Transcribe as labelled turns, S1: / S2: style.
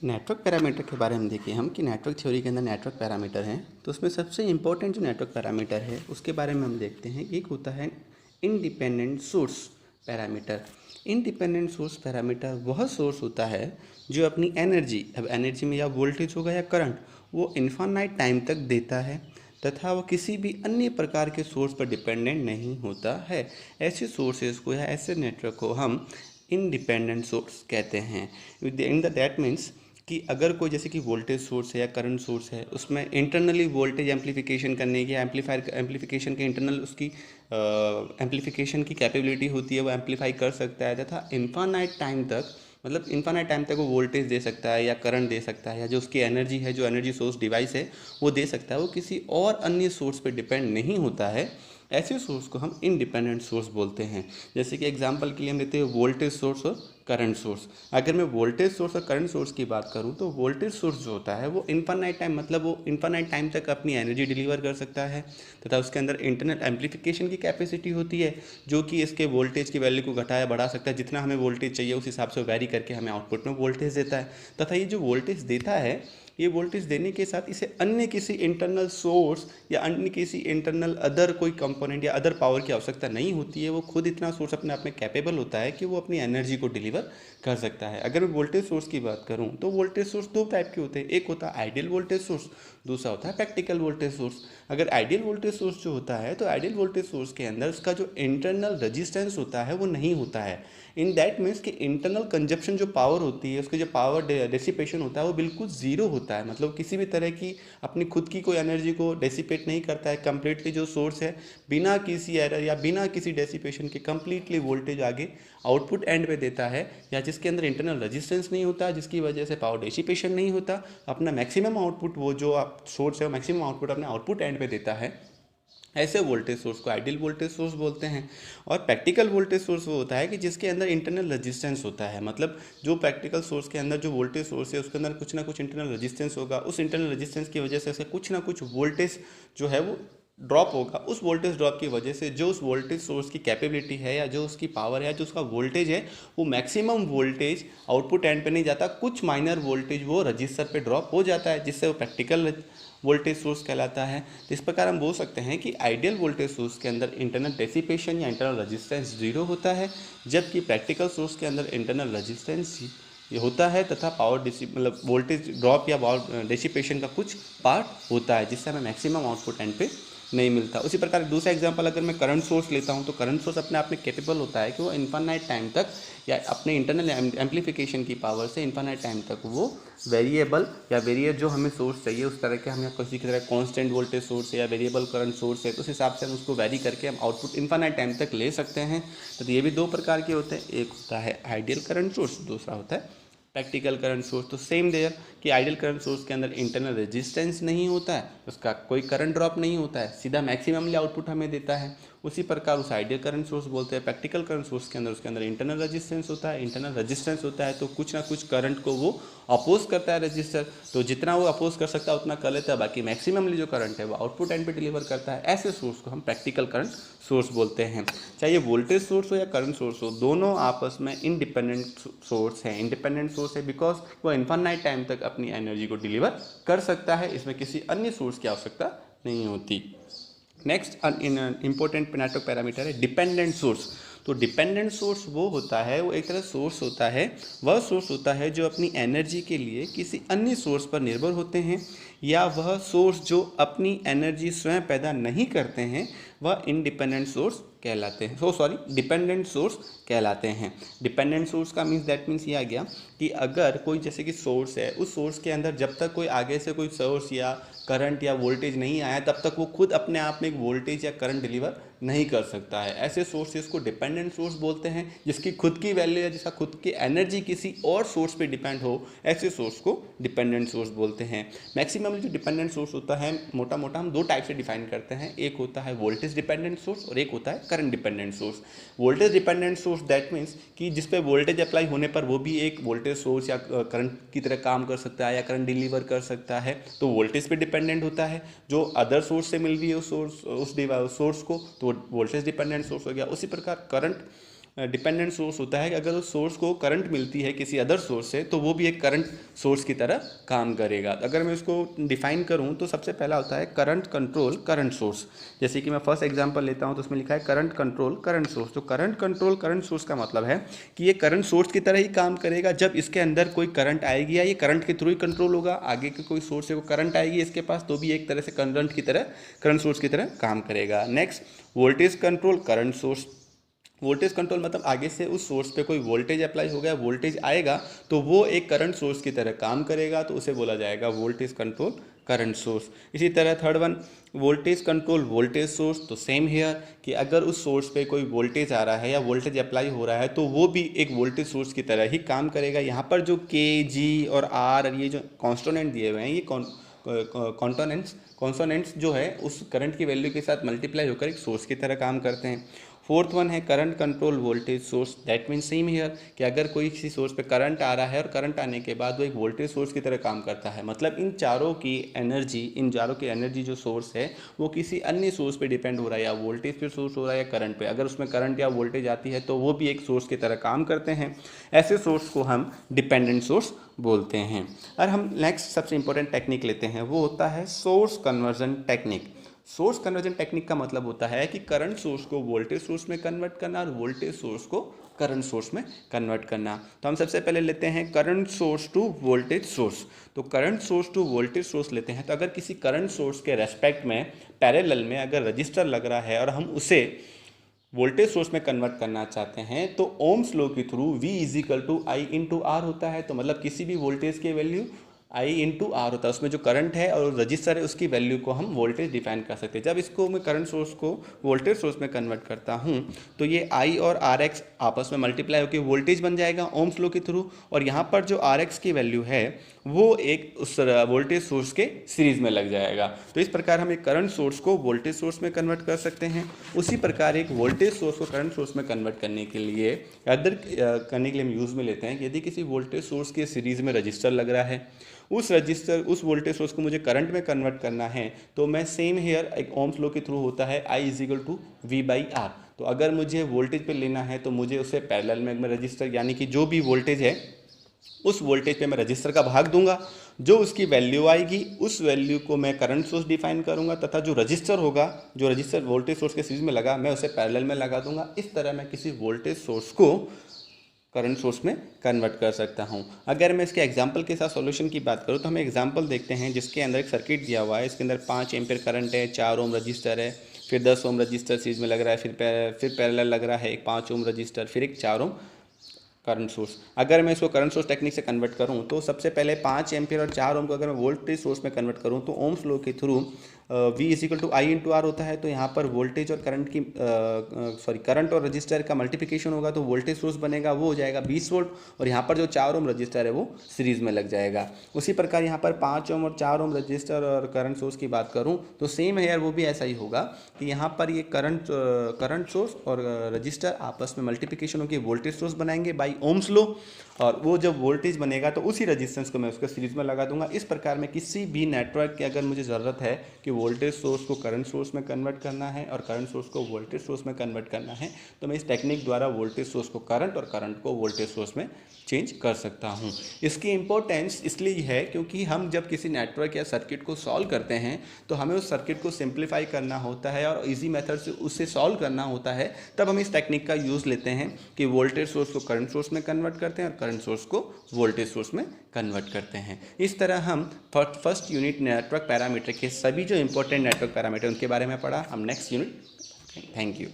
S1: Network parameter के बारे में देखिए हम कि नेटवर्क थ्योरी के अंदर नेटवर्क पैरामीटर हैं। तो उसमें सबसे इम्पोर्टेंट जो नेटवर्क पैरामीटर है उसके बारे में हम देखते हैं। एक होता है independent source parameter. Independent source parameter वह सोर्स होता है जो अपनी एनर्जी, अब एनर्जी में या वोल्टेज होगा या करंट, वो इन्फानाइट टाइम तक देता है तथा वो किसी भी अन्य प्रकार के सोर्स पर डिपेंडेंट नहीं होता है। ऐसे सोर्सेज को या ऐसे नेटवर्क को हम इंडिपेंडेंट सोर्स कहते हैं। इन द दैट मीन्स कि अगर कोई जैसे कि वोल्टेज सोर्स है या करंट सोर्स है, उसमें इंटरनली वोल्टेज एम्पलीफिकेशन करने की, एम्पलीफायर एम्पलीफिकेशन के इंटरनल उसकी एम्पलीफिकेशन की कैपेबिलिटी होती है, वो एम्पलीफाई कर सकता है तथा इन्फानाइट टाइम तक, मतलब इन्फानाइट टाइम तक वो वोल्टेज दे सकता है या करंट दे सकता है, या जो उसकी एनर्जी है, जो एनर्जी सोर्स डिवाइस है वो दे सकता है। वो किसी और अन्य सोर्स पर डिपेंड नहीं होता है। ऐसे सोर्स को हम इंडिपेंडेंट सोर्स बोलते हैं। जैसे कि एग्जांपल के लिए हम लेते हैं वोल्टेज सोर्स और करंट सोर्स। अगर मैं वोल्टेज सोर्स और करंट सोर्स की बात करूं तो वोल्टेज सोर्स जो होता है वो इन्फानाइट टाइम, मतलब वो इन्फानाइट टाइम तक अपनी एनर्जी डिलीवर कर सकता है तथा उसके अंदर इंटरनल एम्पलीफिकेशन की कैपेसिटी होती है, जो कि इसके वोल्टेज की वैल्यू को घटाया बढ़ा सकता है। जितना हमें वोल्टेज चाहिए उस हिसाब से वेरी करके हमें आउटपुट में वोल्टेज देता है। तथा ये जो वोल्टेज देता है, ये वोल्टेज देने के साथ इसे अन्य किसी इंटरनल सोर्स या अन्य किसी इंटरनल अदर कोई कंपोनेंट या अदर पावर की आवश्यकता नहीं होती है। वो खुद इतना सोर्स अपने आप में कैपेबल होता है कि वो अपनी एनर्जी को डिलीवर कर सकता है। अगर मैं वोल्टेज सोर्स की बात करूं तो वोल्टेज सोर्स दो टाइप के होते हैं। एक होता है आइडियल वोल्टेज सोर्स, दूसरा होता है प्रैक्टिकल वोल्टेज सोर्स। अगर आइडियल वोल्टेज सोर्स जो होता है तो आइडियल वोल्टेज सोर्स के अंदर उसका जो इंटरनल रजिस्टेंस होता है वो नहीं होता है। इन दैट मीन्स कि इंटरनल कंजप्शन जो पावर होती है, उसकी जो पावर डेसिपेशन होता है वो बिल्कुल ज़ीरो होता है। मतलब किसी भी तरह की अपनी खुद की कोई एनर्जी को डेसिपेट नहीं करता है। कंप्लीटली जो सोर्स है बिना किसी एरर या बिना किसी डेसिपेशन के कंप्लीटली वोल्टेज आगे आउटपुट एंड पे देता है, या जिसके अंदर इंटरनल रेजिस्टेंस नहीं होता, जिसकी वजह से पावर डेसिपेशन नहीं होता, अपना मैक्सिमम आउटपुट, वो जो आप सोर्स है वो मैक्सिमम आउटपुट अपने आउटपुट एंड पे देता है। ऐसे वोल्टेज सोर्स को आइडियल वोल्टेज सोर्स बोलते हैं। और प्रैक्टिकल वोल्टेज सोर्स वो होता है कि जिसके अंदर इंटरनल रेजिस्टेंस होता है। मतलब जो प्रैक्टिकल सोर्स के अंदर जो वोल्टेज सोर्स है उसके अंदर कुछ ना कुछ इंटरनल रेजिस्टेंस होगा। उस इंटरनल रेजिस्टेंस की वजह से उसका कुछ ना कुछ वोल्टेज जो है वो ड्रॉप होगा। उस वोल्टेज ड्रॉप की वजह से जो उस वोल्टेज सोर्स की कैपेबिलिटी है या जो उसकी पावर है, जो उसका वोल्टेज है, वो मैक्सिमम वोल्टेज आउटपुट एंड पे नहीं जाता, कुछ माइनर वोल्टेज वो रजिस्टर पे ड्रॉप हो जाता है, जिससे वो प्रैक्टिकल वोल्टेज सोर्स कहलाता है। तो इस प्रकार हम बोल सकते हैं कि आइडियल वोल्टेज सोर्स के अंदर इंटरनल डेसिपेशन या इंटरनल रेजिस्टेंस जीरो होता है, जबकि प्रैक्टिकल सोर्स के अंदर इंटरनल रेजिस्टेंस ये होता है तथा पावर मतलब वोल्टेज ड्रॉप या पावर डेसिपेशन का कुछ पार्ट होता है, जिससे हमें मैक्सिमम आउटपुट एंड पे नहीं मिलता। उसी प्रकार दूसरा एग्जांपल अगर मैं करंट सोर्स लेता हूं तो करंट सोर्स अपने आप में कैपेबल होता है कि वो इन्फानाइट टाइम तक या अपने इंटरनल एम्पलीफिकेशन की पावर से इन्फानाइट टाइम तक वो वेरिएबल या वेरिएबल जो हमें सोर्स चाहिए उस तरह के, हमें किसी की तरह कांस्टेंट वोल्टेज सोर्स है या वेरिएबल करंट सोर्स है, तो उस हिसाब से हम उसको वेरी करके हम आउटपुट इन्फानाइट टाइम तक ले सकते हैं। तो ये भी दो प्रकार के होते हैं, एक होता है आइडियल करंट सोर्स, दूसरा होता है प्रैक्टिकल करंट सोर्स। तो सेम देयर कि आइडियल करंट सोर्स के अंदर इंटरनल रेजिस्टेंस नहीं होता है, उसका कोई करंट ड्रॉप नहीं होता है, सीधा मैक्सिममली आउटपुट हमें देता है। उसी प्रकार उस आइडियल करंट सोर्स बोलते हैं। प्रैक्टिकल करंट सोर्स के अंदर उसके अंदर इंटरनल रेजिस्टेंस होता है। इंटरनल रेजिस्टेंस होता है तो कुछ ना कुछ करंट को वो अपोज करता है रजिस्टर, तो जितना वो अपोज कर सकता है उतना कर लेता है, बाकी मैक्सिममली जो करंट है वो आउटपुट एंड पे डिलीवर करता है। ऐसे सोर्स को हम प्रैक्टिकल करंट सोर्स बोलते हैं। चाहे वोल्टेज सोर्स हो या करंट सोर्स हो, दोनों आपस में इंडिपेंडेंट सोर्स है। इंडिपेंडेंट सोर्स है बिकॉज वो इन्फानाइट टाइम तक अपनी एनर्जी को डिलीवर कर सकता है, इसमें किसी अन्य सोर्स की आवश्यकता नहीं होती। नेक्स्ट इंपॉर्टेंट नेटवर्क पैरामीटर है डिपेंडेंट सोर्स। तो डिपेंडेंट सोर्स वो होता है, वो एक तरह सोर्स होता है, वह सोर्स होता है जो अपनी एनर्जी के लिए किसी अन्य सोर्स पर निर्भर होते हैं, या वह सोर्स जो अपनी एनर्जी स्वयं पैदा नहीं करते हैं, वह इंडिपेंडेंट सोर्स कहलाते हैं। डिपेंडेंट सोर्स कहलाते हैं। डिपेंडेंट सोर्स का मीन्स दैट मीन्स ये आ गया कि अगर कोई जैसे कि सोर्स है, उस सोर्स के अंदर जब तक कोई आगे से कोई सोर्स या करंट या वोल्टेज नहीं आया तब तक वो खुद अपने आप में एक वोल्टेज या करंट डिलीवर नहीं कर सकता है। ऐसे सोर्सेज को डिपेंडेंट सोर्स बोलते हैं, जिसकी खुद की वैल्यू या जिसका खुद की एनर्जी किसी और सोर्स पे डिपेंड हो, ऐसे सोर्स को डिपेंडेंट सोर्स बोलते हैं। मैक्सिमम जो डिपेंडेंट सोर्स होता है मोटा मोटा हम दो टाइप से डिफाइन करते हैं, एक होता है वोल्टेज डिपेंडेंट सोर्स और एक होता है current dependent source. Voltage dependent source that means कि जिस पे वोल्टेज अप्लाई होने पर वो भी एक वोल्टेज सोर्स या करंट की तरह काम कर सकता है या करंट डिलीवर कर सकता है, तो वोल्टेज पे डिपेंडेंट होता है। जो अदर सोर्स से मिल रही है उस सोर्स को, तो वोल्टेज डिपेंडेंट सोर्स हो गया। उसी प्रकार करंट डिपेंडेंट सोर्स होता है कि अगर उस सोर्स को करंट मिलती है किसी अदर सोर्स से तो वो भी एक करंट सोर्स की तरह काम करेगा। अगर मैं इसको डिफाइन करूं तो सबसे पहला होता है करंट कंट्रोल करंट सोर्स। जैसे कि मैं फर्स्ट एग्जांपल लेता हूं तो उसमें लिखा है करंट कंट्रोल करंट सोर्स। तो करंट कंट्रोल करंट सोर्स का मतलब है कि ये करंट सोर्स की तरह ही काम करेगा जब इसके अंदर कोई करंट आएगी या ये करंट के थ्रू ही कंट्रोल होगा। आगे के कोई सोर्स से कोई करंट आएगी इसके पास तो भी एक तरह से करंट की तरह करंट सोर्स की तरह काम करेगा। Next voltage control current source. Voltage control मतलब आगे से उस सोर्स पे कोई वोल्टेज अप्लाई हो गया, वोल्टेज आएगा तो वो एक करंट सोर्स की तरह काम करेगा, तो उसे बोला जाएगा वोल्टेज कंट्रोल करंट सोर्स। इसी तरह third one voltage control voltage source. तो सेम हेयर कि अगर उस सोर्स पे कोई वोल्टेज आ रहा है या वोल्टेज अप्लाई हो रहा है तो वो भी एक वोल्टेज सोर्स की तरह ही काम करेगा। यहाँ पर जो के, जी और आर ये जो कॉन्स्टोनेंट दिए हुए हैं ये कॉन्सोनेंट्स जो है उस करंट की वैल्यू के साथ मल्टीप्लाई होकर एक सोर्स की तरह काम करते हैं। फोर्थ वन है current control voltage source. That means same here कि अगर कोई किसी सोर्स पे करंट आ रहा है और करंट आने के बाद वो एक वोल्टेज सोर्स की तरह काम करता है। मतलब इन चारों की एनर्जी जो सोर्स है वो किसी अन्य सोर्स पे डिपेंड हो रहा है, या वोल्टेज पे सोर्स हो रहा है या करंट पे। अगर उसमें करंट या वोल्टेज आती है तो वो भी एक सोर्स की तरह काम करते हैं। ऐसे सोर्स को हम डिपेंडेंट सोर्स बोलते हैं। और हम नेक्स्ट सबसे इंपॉर्टेंट टेक्निक लेते हैं, वो होता है source conversion technique. Source conversion technique का मतलब होता है कि करंट सोर्स को वोल्टेज सोर्स में कन्वर्ट करना और वोल्टेज सोर्स को करंट सोर्स में कन्वर्ट करना। तो हम सबसे पहले लेते हैं current source to voltage source. तो current source to voltage source लेते हैं तो अगर किसी करंट सोर्स के रेस्पेक्ट में पैरेलल में अगर रजिस्टर लग रहा है और हम उसे वोल्टेज सोर्स में कन्वर्ट करना चाहते हैं तो ओम्स लॉ के through V is equal to I into R होता है। तो मतलब किसी भी वोल्टेज की वैल्यू I इंटू आर होता है, उसमें जो करंट है और रजिस्टर है उसकी वैल्यू को हम वोल्टेज डिफाइन कर सकते हैं। जब इसको मैं करंट सोर्स को वोल्टेज सोर्स में कन्वर्ट करता हूँ तो ये I और RX आपस में मल्टीप्लाई होकर वोल्टेज बन जाएगा ओम्स लॉ के थ्रू, और यहाँ पर जो RX की वैल्यू है वो एक उस वोल्टेज सोर्स के सीरीज में लग जाएगा। तो इस प्रकार हम एक करंट सोर्स को वोल्टेज सोर्स में कन्वर्ट कर सकते हैं। उसी प्रकार एक वोल्टेज सोर्स को करंट सोर्स में कन्वर्ट करने के लिए हम यूज़ में लेते हैं कि यदि किसी वोल्टेज सोर्स के सीरीज में रजिस्टर लग रहा है, उस वोल्टेज सोर्स को मुझे करंट में कन्वर्ट करना है तो मैं सेम हेयर एक ओम्स लॉ के थ्रू होता है I is equal to V by R. तो अगर मुझे वोल्टेज पे लेना है तो मुझे उसे पैरेलल में रजिस्टर यानी कि जो भी वोल्टेज है उस वोल्टेज पे मैं रजिस्टर का भाग दूंगा, जो उसकी वैल्यू आएगी उस वैल्यू को मैं करंट सोर्स डिफाइन करूंगा तथा जो रजिस्टर होगा, जो रजिस्टर वोल्टेज सोर्स के सीरीज में लगा, मैं उसे पैरेलल में लगा दूंगा। इस तरह मैं किसी वोल्टेज सोर्स को करंट सोर्स में कन्वर्ट कर सकता हूं। अगर मैं इसके एग्जांपल के साथ सॉल्यूशन की बात करूं तो हम एग्जांपल देखते हैं जिसके अंदर एक सर्किट दिया हुआ है। इसके अंदर 5 एम्पीयर करंट है, 4 ओम रजिस्टर है, फिर 10 ओम रजिस्टर सीरीज में लग रहा है, फिर पैरेलल लग रहा है एक 5 ओम रजिस्टर, फिर एक 4 ओम करंट सोर्स। अगर मैं इसको करंट सोर्स टेक्निक से कन्वर्ट करूं तो सबसे पहले 5 एम्पीयर और 4 ओम को अगर मैं वोल्टेज सोर्स में कन्वर्ट करूं तो ओम्स लॉ के through V is equal to I into R होता है। तो यहाँ पर वोल्टेज और करंट और रजिस्टर का मल्टीप्लिकेशन होगा तो वोल्टेज सोर्स बनेगा, वो हो जाएगा 20 वोल्ट, और यहाँ पर जो 4 ओम रजिस्टर है वो सीरीज में लग जाएगा। उसी प्रकार यहाँ पर 5 ओम और 4 ओम रजिस्टर और करंट सोर्स की बात करूँ तो सेम है यार, वो भी ऐसा ही होगा कि यहाँ पर ये करंट सोर्स और रजिस्टर आपस में मल्टीप्लिकेशन होकर वोल्टेज सोर्स बनाएंगे बाई ओम्स लॉ, और वो जब वोल्टेज बनेगा तो उसी रजिस्टेंस को मैं उसके सीरीज में लगा दूंगा। इस प्रकार में किसी भी नेटवर्क की अगर मुझे ज़रूरत है कि वोल्टेज सोर्स को करंट सोर्स में कन्वर्ट करना है और करंट सोर्स को वोल्टेज सोर्स में कन्वर्ट करना है तो मैं इस टेक्निक द्वारा वोल्टेज सोर्स को करंट और करंट को वोल्टेज सोर्स में चेंज कर सकता हूँ। इसकी इंपॉर्टेंस इसलिए है क्योंकि हम जब किसी नेटवर्क या सर्किट को सॉल्व करते हैं तो हमें उस सर्किट को सिंप्लीफाई करना होता है और इजी मेथड से उससे सॉल्व करना होता है। तब हम इस टेक्निक का यूज़ लेते हैं कि वोल्टेज सोर्स को करंट सोर्स में कन्वर्ट करते हैं और करंट सोर्स को वोल्टेज सोर्स में कन्वर्ट करते हैं। इस तरह हम फर्स्ट यूनिट नेटवर्क पैरामीटर के सभी जो इंपॉर्टेंट नेटवर्क पैरामीटर उनके बारे में पढ़ा। हम नेक्स्ट यूनिट, थैंक यू।